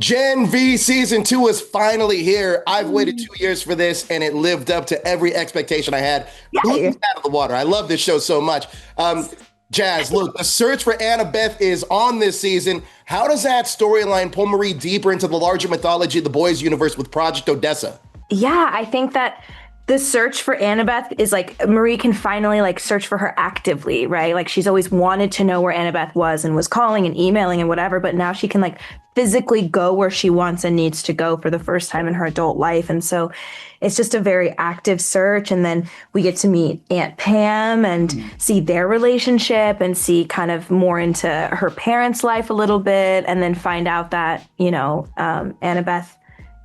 Gen V season 2 is finally here. I've waited 2 years for this, and it lived up to every expectation I had. Blew me out of the water. I love this show so much. Jazz, look, the search for Annabeth is on this season. How does that storyline pull Marie deeper into the larger mythology of the boys' universe with Project Odessa? Yeah, I think that the search for Annabeth is like Marie can finally like search for her actively, right? Like she's always wanted to know where Annabeth was and was calling and emailing and whatever, but now she can like physically go where she wants and needs to go for the first time in her adult life. And so it's just a very active search. And then we get to meet Aunt Pam and see their relationship and see kind of more into her parents' life a little bit, and then find out that, Annabeth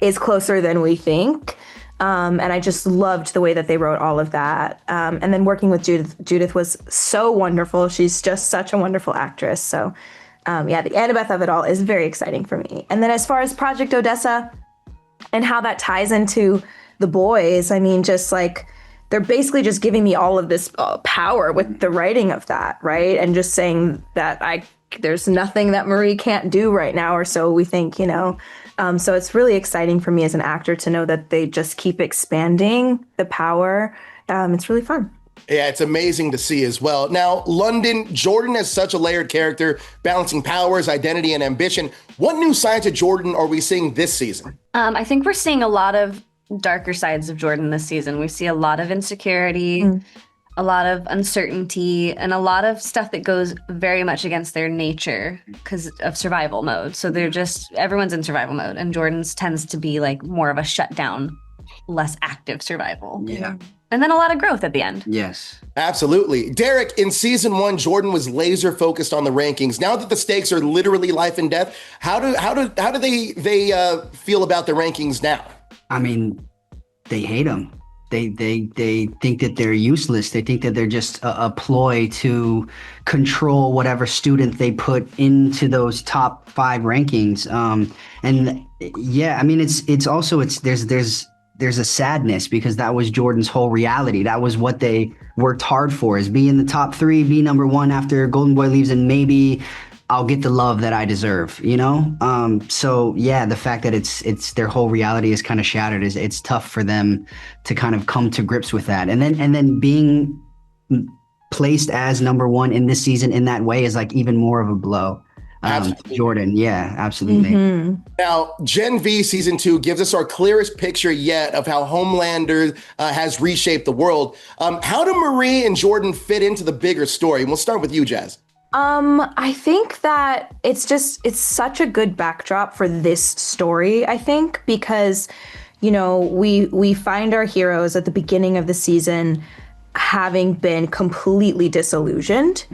is closer than we think. And I just loved the way that they wrote all of that. And then working with Judith. Judith was so wonderful. She's just such a wonderful actress. So the Annabeth of it all is very exciting for me. And then as far as Project Odessa and how that ties into the boys, I mean, just like they're basically just giving me all of this power with the writing of that, right? And just saying that there's nothing that Marie can't do right now, or so we think, So it's really exciting for me as an actor to know that they just keep expanding the power. It's really fun. Yeah, it's amazing to see as well. Now, London, Jordan is such a layered character, balancing powers, identity, and ambition. What new sides of Jordan are we seeing this season? I think we're seeing a lot of darker sides of Jordan this season. We see a lot of insecurity, a lot of uncertainty, and a lot of stuff that goes very much against their nature because of survival mode. So everyone's in survival mode, and Jordan's tends to be like more of a shutdown, less active survival. Yeah. And then a lot of growth at the end. Yes. Absolutely. Derek, in season 1, Jordan was laser focused on the rankings. Now that the stakes are literally life and death, how do they feel about the rankings now? I mean, they hate them. They think that they're useless. They think that they're just a ploy to control whatever student they put into those top 5 rankings. And yeah, I mean, there's a sadness because that was Jordan's whole reality. That was what they worked hard for, is be in the top 3, be number 1 after Golden Boy leaves, and maybe I'll get the love that I deserve, So yeah, the fact that it's their whole reality is kind of shattered. It's tough for them to kind of come to grips with that. And then being placed as number 1 in this season in that way is like even more of a blow. Jordan, yeah, absolutely. Now, Gen V season 2 gives us our clearest picture yet of how Homelander has reshaped the world. How do Marie and Jordan fit into the bigger story? And we'll start with you, Jazz. I think that it's such a good backdrop for this story, I think, because, we find our heroes at the beginning of the season having been completely disillusioned.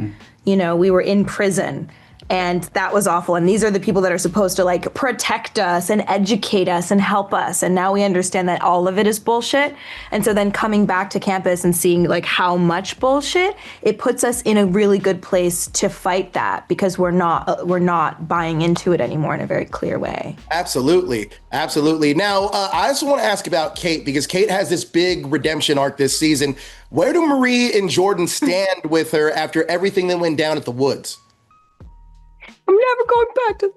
We were in prison. And that was awful. And these are the people that are supposed to like protect us and educate us and help us. And now we understand that all of it is bullshit. And so then coming back to campus and seeing like how much bullshit, it puts us in a really good place to fight that, because we're not buying into it anymore in a very clear way. Absolutely. Absolutely. Now, I also want to ask about Kate, because Kate has this big redemption arc this season. Where do Marie and Jordan stand with her after everything that went down at the woods? I'm never going back to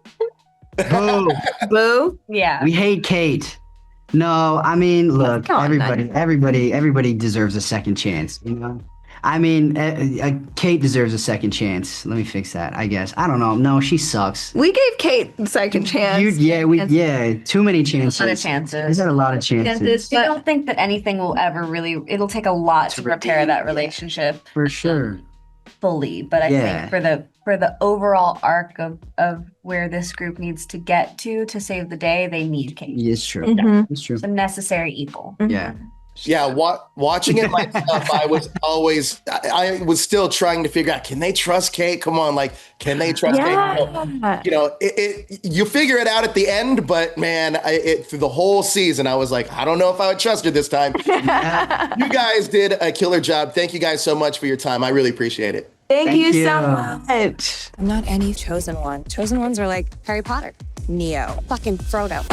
Boo. Boo. Yeah. We hate Kate. No, I mean, look, everybody deserves a second chance, I mean, Kate deserves a second chance. Let me fix that, I guess. I don't know. No, she sucks. We gave Kate a second chance. Too many chances. A lot of chances. There's a lot of chances. I don't think that anything will ever really, it'll take a lot to repair that relationship. For sure. Fully. But I think for the overall arc of where this group needs to get to save the day, they need Kate. It's true. It's true. It's a necessary evil. Yeah. Yeah, watching it myself, I was still trying to figure out, can they trust Kate? Come on, like, can they trust Kate? You figure it out at the end, but man, through the whole season, I was like, I don't know if I would trust her this time. You guys did a killer job. Thank you guys so much for your time. I really appreciate it. Thank you so much. I'm not any chosen one. Chosen ones are like Harry Potter, Neo, fucking Frodo.